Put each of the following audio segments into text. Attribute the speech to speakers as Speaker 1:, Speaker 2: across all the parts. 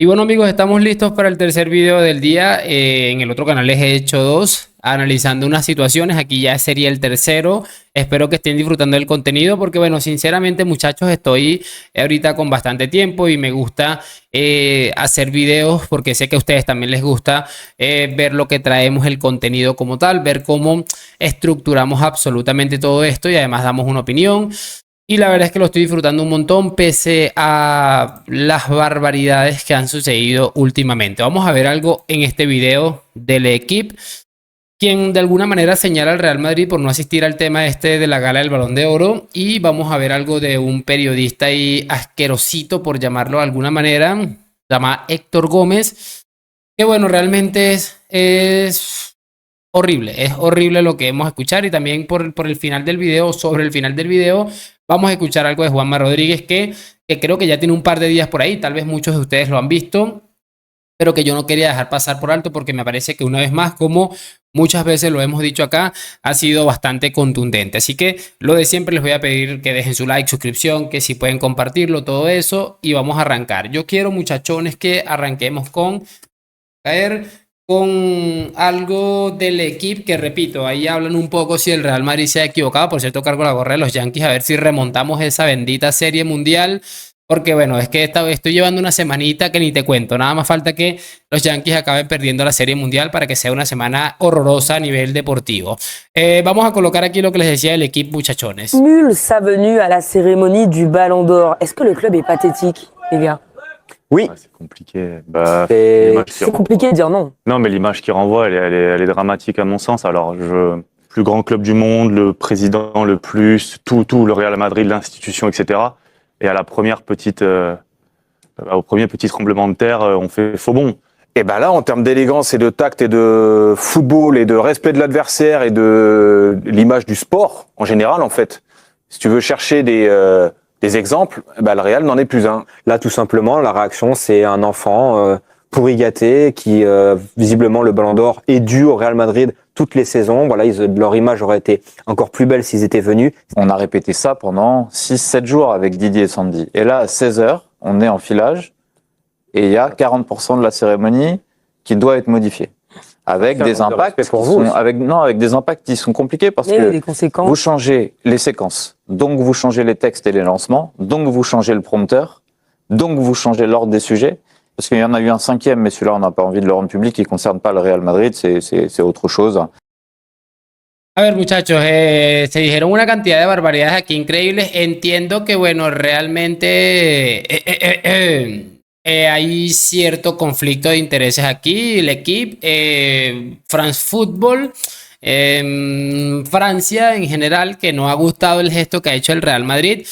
Speaker 1: Y bueno amigos, estamos listos para el tercer video del día. En el otro canal les he hecho dos, analizando unas situaciones. Aquí ya sería el tercero. Espero que estén disfrutando del contenido porque bueno, sinceramente muchachos, estoy ahorita con bastante tiempo y me gusta hacer videos porque sé que a ustedes también les gusta ver lo que traemos, el contenido como tal, ver cómo estructuramos absolutamente todo esto y además damos una opinión. Y la verdad es que lo estoy disfrutando un montón pese a las barbaridades que han sucedido últimamente. Vamos a ver algo en este video del equipo, quien de alguna manera señala al Real Madrid por no asistir al tema este de la gala del Balón de Oro. Y vamos a ver algo de un periodista ahí asquerosito, por llamarlo de alguna manera, se llama Héctor Gómez, que bueno, realmente es es horrible lo que hemos escuchado. Y también por el final del video, sobre el final del video, vamos a escuchar algo de Juanma Rodríguez que creo que ya tiene un par de días por ahí, tal vez muchos de ustedes lo han visto, pero que yo no quería dejar pasar por alto porque me parece que una vez más, como muchas veces lo hemos dicho acá, ha sido bastante contundente. Así que lo de siempre, les voy a pedir que dejen su like, suscripción, que si pueden compartirlo, todo eso, y vamos a arrancar. Yo quiero, muchachones, que arranquemos con algo del equipo, que repito, ahí hablan un poco si el Real Madrid se ha equivocado. Por cierto, cargo la gorra de los Yankees, a ver si remontamos esa bendita serie mundial, porque bueno, es que estoy llevando una semanita que ni te cuento, nada más falta que los Yankees acaben perdiendo la serie mundial para que sea una semana horrorosa a nivel deportivo. Vamos a colocar aquí lo que les decía del equipo, muchachones.
Speaker 2: Nul sa venue à la cérémonie du Ballon d'Or. Est-ce que le club est pathétique, les gars?
Speaker 3: Oui.
Speaker 4: Ah, c'est compliqué. Bah,
Speaker 2: C'est compliqué de dire non.
Speaker 4: Non, mais l'image qu'il renvoie, elle est dramatique à mon sens. Alors, plus grand club du monde, le président le plus, tout, le Real Madrid, l'institution, etc. Et à la première au premier petit tremblement de terre, on fait faux bond.
Speaker 3: Et ben là, en termes d'élégance et de tact et de football et de respect de l'adversaire et de l'image du sport en général, en fait, si tu veux chercher des exemples, ben le Real n'en est plus un.
Speaker 5: Là, tout simplement, la réaction, c'est un enfant pourri gâté qui, visiblement, le Ballon d'Or est dû au Real Madrid toutes les saisons. Voilà, leur image aurait été encore plus belle s'ils étaient venus.
Speaker 6: On a répété ça pendant 6-7 jours avec Didier et Sandy. Et là, à 16h, on est en filage et il y a 40% de la cérémonie qui doit être modifiée. Avec des impacts
Speaker 5: pour vous
Speaker 6: avec des impacts qui sont compliqués parce que
Speaker 2: des conséquences.
Speaker 6: vous changez les séquences, donc vous changez les textes et les lancements, donc vous changez le prompteur, donc vous changez l'ordre des sujets. Parce qu'il y en a eu un cinquième, mais celui-là, on n'a pas envie de le rendre public, qui ne concerne pas le Real Madrid, c'est autre chose.
Speaker 1: A ver, muchachos, se dijeron una cantidad de barbaridades aquí increíbles. Entiendo que, bueno, realmente hay cierto conflicto de intereses aquí. El equipo, France Football, Francia en general, que no ha gustado el gesto que ha hecho el Real Madrid.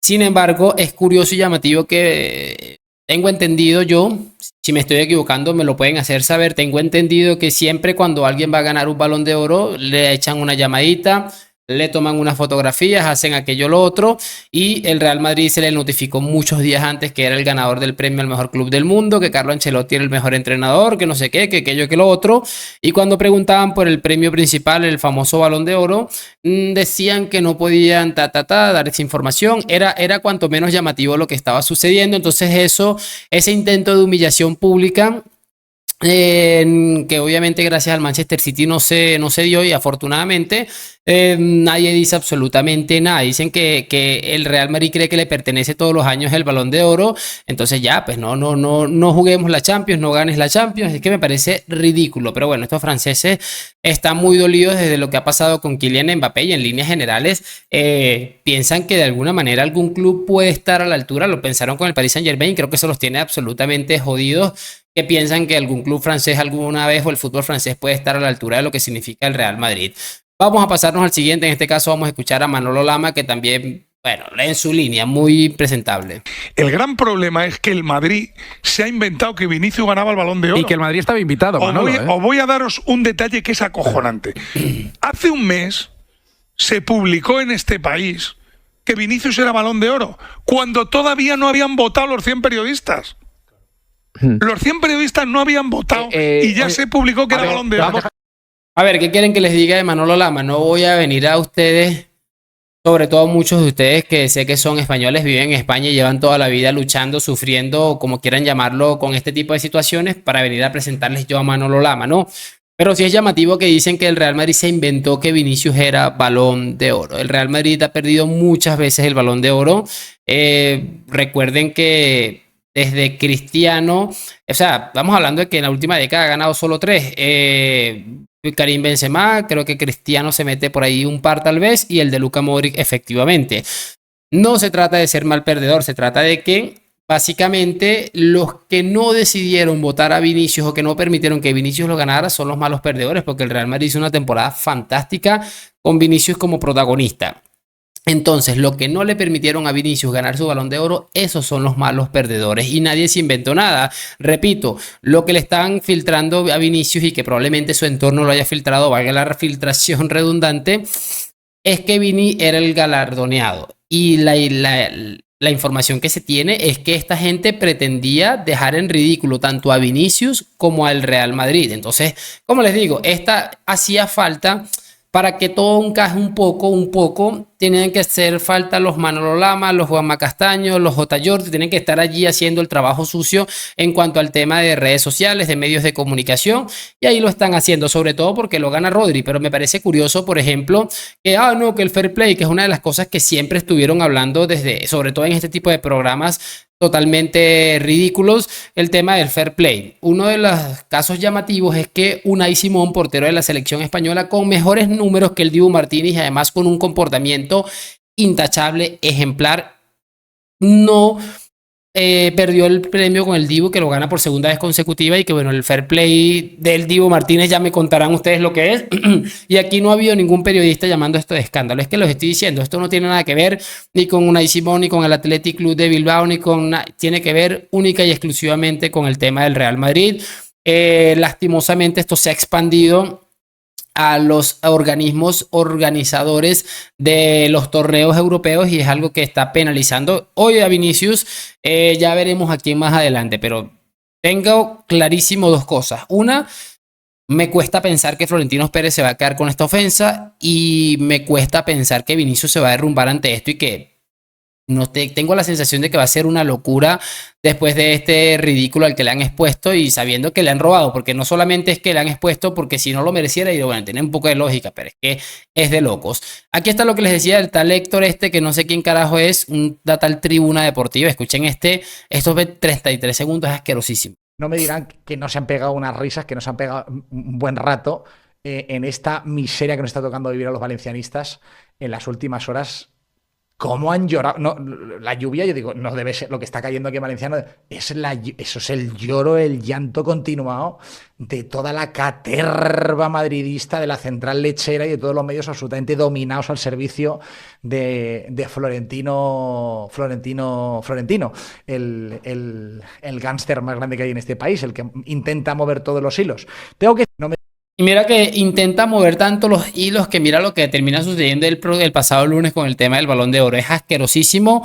Speaker 1: Sin embargo, es curioso y llamativo que tengo entendido yo, si me estoy equivocando me lo pueden hacer saber, tengo entendido que siempre cuando alguien va a ganar un Balón de Oro le echan una llamadita, le toman unas fotografías, hacen aquello lo otro, y el Real Madrid se le notificó muchos días antes que era el ganador del premio al mejor club del mundo, que Carlo Ancelotti era el mejor entrenador, que no sé qué, que aquello, que lo otro. Y cuando preguntaban por el premio principal, el famoso Balón de Oro, decían que no podían dar esa información. Era cuanto menos llamativo lo que estaba sucediendo. Entonces ese intento de humillación pública, que obviamente gracias al Manchester City no se dio, y afortunadamente nadie dice absolutamente nada. Dicen que el Real Madrid cree que le pertenece todos los años el Balón de Oro. Entonces ya, pues no juguemos la Champions, no ganes la Champions. Es que me parece ridículo. Pero bueno, estos franceses están muy dolidos desde lo que ha pasado con Kylian Mbappé, y en líneas generales piensan que de alguna manera algún club puede estar a la altura. Lo pensaron con el Paris Saint-Germain, creo que eso los tiene absolutamente jodidos, que piensan que algún club francés alguna vez, o el fútbol francés, puede estar a la altura de lo que significa el Real Madrid. Vamos a pasarnos al siguiente. En este caso vamos a escuchar a Manolo Lama, que también, bueno, en su línea, muy presentable.
Speaker 7: El gran problema es que el Madrid se ha inventado que Vinicius ganaba el Balón de Oro.
Speaker 8: Y que el Madrid estaba invitado, Manolo,
Speaker 7: os voy a daros un detalle que es acojonante. Hace un mes se publicó en este país que Vinicius era Balón de Oro, cuando todavía no habían votado los 100 periodistas. Los 100 periodistas no habían votado y ya se publicó que era Balón de Oro.
Speaker 1: A ver, ¿qué quieren que les diga de Manolo Lama? No voy a venir a ustedes Sobre todo muchos de ustedes que sé que son españoles, viven en España y llevan toda la vida luchando, sufriendo, o como quieran llamarlo, con este tipo de situaciones para venir a presentarles yo a Manolo Lama, ¿no? Pero sí es llamativo que dicen que el Real Madrid se inventó que Vinicius era Balón de Oro. El Real Madrid ha perdido muchas veces el Balón de Oro. Recuerden que desde Cristiano, o sea, vamos hablando de que en la última década ha ganado solo 3. Karim Benzema, creo que Cristiano se mete por ahí un par tal vez, y el de Luka Modric efectivamente. No se trata de ser mal perdedor, se trata de que básicamente los que no decidieron votar a Vinicius o que no permitieron que Vinicius lo ganara son los malos perdedores, porque el Real Madrid hizo una temporada fantástica con Vinicius como protagonista. Entonces, lo que no le permitieron a Vinicius ganar su Balón de Oro, esos son los malos perdedores y nadie se inventó nada. Repito, lo que le están filtrando a Vinicius y que probablemente su entorno lo haya filtrado, valga la filtración redundante, es que Vini era el galardoneado y la información que se tiene es que esta gente pretendía dejar en ridículo tanto a Vinicius como al Real Madrid. Entonces, como les digo, esta hacía falta para que todo encaje un poco, tienen que hacer falta los Manolo Lama, los Juanma Castaño, los J. Jordi, tienen que estar allí haciendo el trabajo sucio en cuanto al tema de redes sociales, de medios de comunicación, y ahí lo están haciendo, sobre todo porque lo gana Rodri, pero me parece curioso, por ejemplo, que el fair play, que es una de las cosas que siempre estuvieron hablando sobre todo en este tipo de programas totalmente ridículos, el tema del fair play. Uno de los casos llamativos es que Unai Simón, portero de la selección española, con mejores números que el Dibu Martínez y además con un comportamiento intachable, ejemplar, no perdió el premio con el Dibu, que lo gana por segunda vez consecutiva, y que bueno, el fair play del Dibu Martínez ya me contarán ustedes lo que es. Y aquí no ha habido ningún periodista llamando esto de escándalo. Es que los estoy diciendo, esto no tiene nada que ver ni con Unai Simón, ni con el Athletic Club de Bilbao, tiene que ver única y exclusivamente con el tema del Real Madrid. Lastimosamente esto se ha expandido a los organismos organizadores de los torneos europeos y es algo que está penalizando hoy a Vinicius. Ya veremos a quién más adelante, pero tengo clarísimo dos cosas. Una, me cuesta pensar que Florentino Pérez se va a quedar con esta ofensa y me cuesta pensar que Vinicius se va a derrumbar ante esto y que tengo la sensación de que va a ser una locura después de este ridículo al que le han expuesto y sabiendo que le han robado, porque no solamente es que le han expuesto porque si no lo mereciera, y bueno, tiene un poco de lógica, pero es que es de locos. Aquí está lo que les decía del tal Héctor que no sé quién carajo es, una tal Tribuna Deportiva. Escuchen estos 33 segundos, es asquerosísimo.
Speaker 8: No me dirán que no se han pegado unas risas, que no se han pegado un buen rato en esta miseria que nos está tocando vivir a los valencianistas en las últimas horas. ¿Cómo han llorado? No, la lluvia, yo digo, no debe ser lo que está cayendo aquí en Valenciano. Eso es el lloro, el llanto continuado de toda la caterva madridista de la central lechera y de todos los medios absolutamente dominados al servicio de Florentino, el gángster más grande que hay en este país, el que intenta mover todos los hilos.
Speaker 1: Y mira que intenta mover tanto los hilos que mira lo que termina sucediendo el pasado lunes con el tema del Balón de Oro. Es asquerosísimo.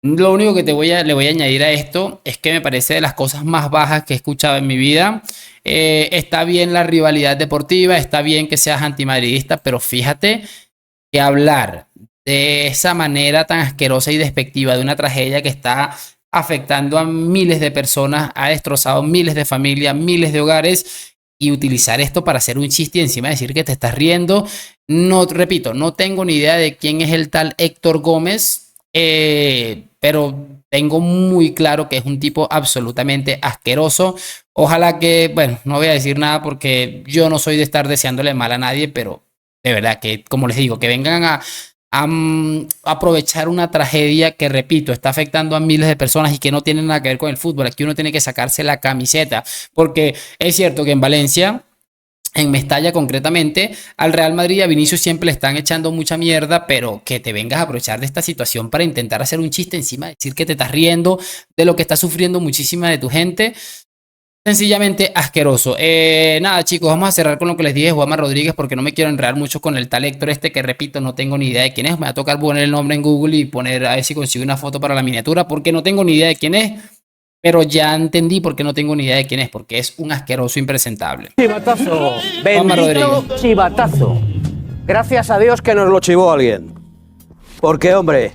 Speaker 1: Lo único que le voy a añadir a esto es que me parece de las cosas más bajas que he escuchado en mi vida. Está bien la rivalidad deportiva, está bien que seas antimadridista, pero fíjate que hablar de esa manera tan asquerosa y despectiva de una tragedia que está afectando a miles de personas, ha destrozado miles de familias, miles de hogares, y utilizar esto para hacer un chiste y encima decir que te estás riendo. No, repito, no tengo ni idea de quién es el tal Héctor Gómez, pero tengo muy claro que es un tipo absolutamente asqueroso. Ojalá que, bueno, no voy a decir nada porque yo no soy de estar deseándole mal a nadie, pero de verdad que, como les digo, que vengan a aprovechar una tragedia que, repito, está afectando a miles de personas y que no tiene nada que ver con el fútbol. Aquí uno tiene que sacarse la camiseta, porque es cierto que en Valencia, en Mestalla concretamente, al Real Madrid y a Vinicius siempre le están echando mucha mierda, pero que te vengas a aprovechar de esta situación para intentar hacer un chiste encima, decir que te estás riendo de lo que está sufriendo muchísima de tu gente. Sencillamente asqueroso. Nada, chicos, vamos a cerrar con lo que les dije de Juanma Rodríguez porque no me quiero enredar mucho con el tal Héctor que, repito, no tengo ni idea de quién es. Me va a tocar poner el nombre en Google y poner a ver si consigo una foto para la miniatura porque no tengo ni idea de quién es, pero ya entendí por qué no tengo ni idea de quién es, porque es un asqueroso impresentable.
Speaker 9: Chivatazo.
Speaker 1: Juanma Rodríguez.
Speaker 9: Chivatazo. Gracias a Dios que nos lo chivó alguien. Porque, hombre,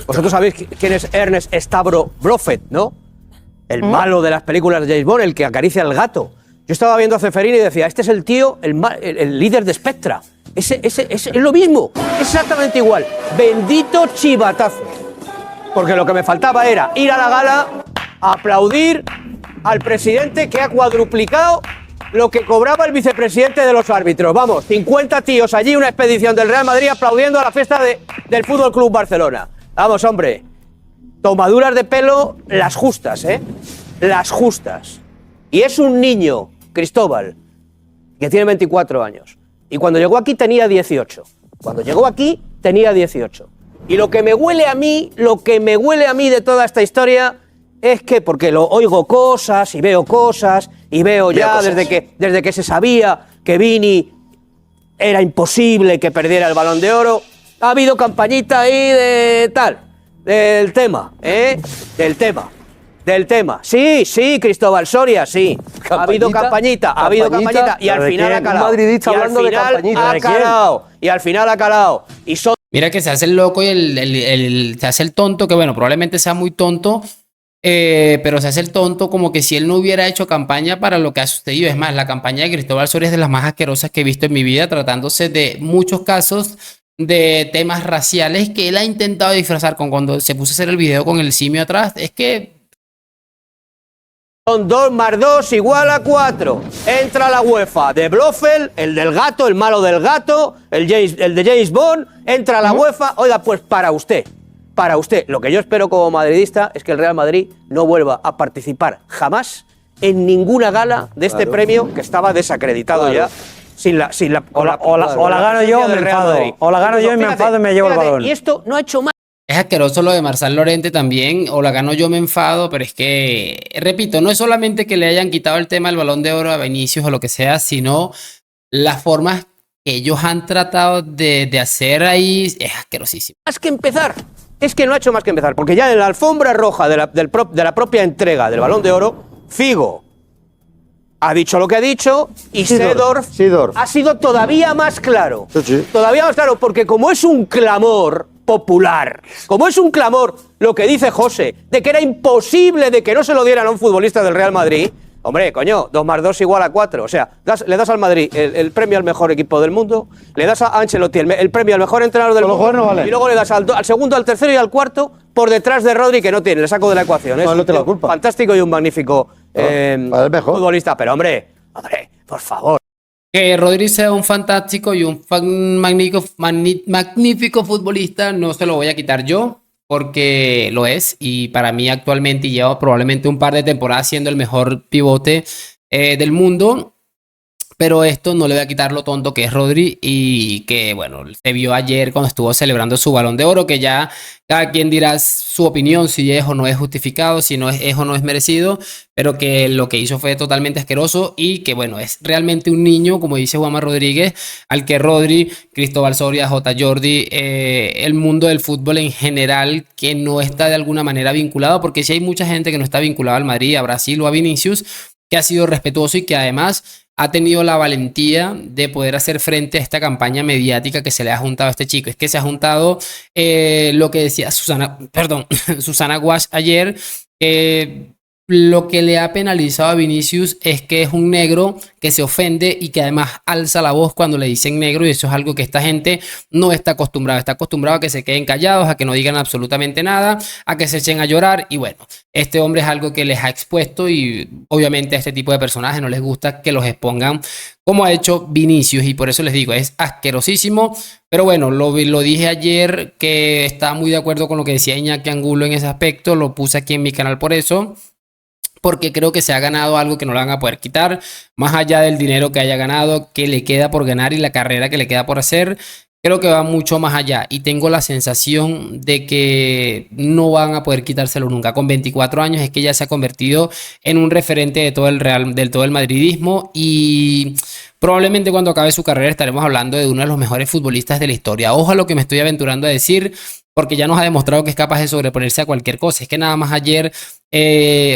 Speaker 9: vosotros sabéis quién es Ernest Stavro Brofet, ¿no? El malo de las películas de James Bond, el que acaricia al gato. Yo estaba viendo a Ceferini y decía, este es el tío, el líder de Spectra. Ese es lo mismo, exactamente igual. Bendito chivatazo. Porque lo que me faltaba era ir a la gala, aplaudir al presidente que ha cuadruplicado lo que cobraba el vicepresidente de los árbitros. Vamos, 50 tíos allí, una expedición del Real Madrid aplaudiendo a la fiesta del Fútbol Club Barcelona. Vamos, hombre, tomaduras de pelo las justas, ¿eh? Las justas. Y es un niño, Cristóbal, que tiene 24 años. Y cuando llegó aquí tenía 18. Cuando llegó aquí tenía 18. Y lo que me huele a mí de toda esta historia es que, porque lo oigo cosas y veo ya desde que se sabía que Vini era imposible que perdiera el Balón de Oro, ha habido campañita ahí del tema, ¿eh? Del tema. Sí, Cristóbal Soria, sí. Ha habido campañita, y al final ha calado. Y al final ha calado.
Speaker 1: Mira que se hace el loco y se hace el tonto, que bueno, probablemente sea muy tonto, pero se hace el tonto como que si él no hubiera hecho campaña para lo que ha sucedido. Es más, la campaña de Cristóbal Soria es de las más asquerosas que he visto en mi vida, tratándose de muchos casos de temas raciales que él ha intentado disfrazar con cuando se puso a hacer el video con el simio atrás. Es que
Speaker 9: son 2 más 2 igual a 4. Entra la UEFA de Blofeld, el del gato, el malo del gato, el de James Bond. Entra la UEFA. Oiga, pues para usted. Lo que yo espero como madridista es que el Real Madrid no vuelva a participar jamás en ninguna gala de este premio que estaba desacreditado ya. O la gano yo, me enfado. O la gano yo y me enfado y me llevo el balón. Y esto no ha hecho más.
Speaker 1: es asqueroso lo de Marçal Llorente también, o la gano yo me enfado, pero es que, repito, no es solamente que le hayan quitado el tema del Balón de Oro a Vinicius o lo que sea, sino las formas que ellos han tratado de hacer ahí es asquerosísimo.
Speaker 9: Más que empezar, es que no ha hecho más que empezar, porque ya en la alfombra roja de la propia entrega del Balón de Oro, Figo ha dicho lo que ha dicho y Seedorf ha sido todavía más claro. Sí. Todavía más claro, porque como es un clamor popular, como es un clamor lo que dice José, de que era imposible de que no se lo dieran a un futbolista del Real Madrid, hombre, coño, 2 más 2 igual a 4. O sea, le das al Madrid el premio al mejor equipo del mundo, le das a Ancelotti el premio al mejor entrenador del mundo, no vale. Y luego le das al segundo, al tercero y al cuarto por detrás de Rodri, que no tiene, le saco de la ecuación. Es no te la culpa. Fantástico y un magnífico futbolista, pero hombre, por favor.
Speaker 1: Que Rodri sea un fantástico y un magnífico futbolista no se lo voy a quitar yo, porque lo es, y para mí actualmente lleva probablemente un par de temporadas siendo el mejor pivote del mundo, pero esto no le voy a quitar lo tonto que es Rodri, y que bueno, se vio ayer cuando estuvo celebrando su Balón de Oro, que ya cada quien dirá su opinión, si es o no es justificado, si no es o no es merecido, pero que lo que hizo fue totalmente asqueroso, y que bueno, es realmente un niño, como dice Juanma Rodríguez, al que Rodri, Cristóbal Soria, J. Jordi, el mundo del fútbol en general, que no está de alguna manera vinculado, porque si hay mucha gente que no está vinculada al Madrid, a Brasil o a Vinicius, que ha sido respetuoso y que además ha tenido la valentía de poder hacer frente a esta campaña mediática que se le ha juntado a este chico. Es que se ha juntado lo que decía Susana Guasch ayer, lo que le ha penalizado a Vinicius es que es un negro que se ofende y que además alza la voz cuando le dicen negro, y eso es algo que esta gente no está acostumbrada. Está acostumbrado a que se queden callados, a que no digan absolutamente nada, a que se echen a llorar, y bueno, este hombre es algo que les ha expuesto, y obviamente a este tipo de personajes no les gusta que los expongan como ha hecho Vinicius, y por eso les digo, es asquerosísimo. Pero bueno, lo dije ayer, que estaba muy de acuerdo con lo que decía Iñaki Angulo en ese aspecto, lo puse aquí en mi canal por eso, porque creo que se ha ganado algo que no le van a poder quitar, más allá del dinero que haya ganado, que le queda por ganar y la carrera que le queda por hacer. Creo que va mucho más allá, y tengo la sensación de que no van a poder quitárselo nunca. Con 24 años es que ya se ha convertido en un referente de todo el madridismo, y probablemente cuando acabe su carrera estaremos hablando de uno de los mejores futbolistas de la historia. Ojo a lo que me estoy aventurando a decir, porque ya nos ha demostrado que es capaz de sobreponerse a cualquier cosa. Es que nada más ayer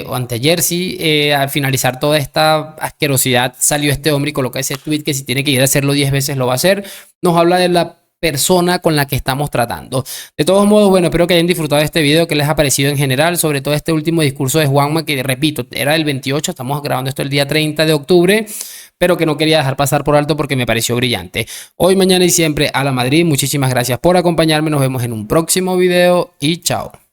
Speaker 1: o anteayer, sí, al finalizar toda esta asquerosidad, salió este hombre y coloca ese tweet que si tiene que ir a hacerlo 10 veces lo va a hacer. Nos habla de la persona con la que estamos tratando. De todos modos, bueno, espero que hayan disfrutado de este video, que les ha parecido en general, sobre todo este último discurso de Juanma, que repito, era el 28, estamos grabando esto el día 30 de octubre, pero que no quería dejar pasar por alto porque me pareció brillante. Hoy, mañana y siempre a la Madrid. Muchísimas gracias por acompañarme, nos vemos en un próximo video y chao.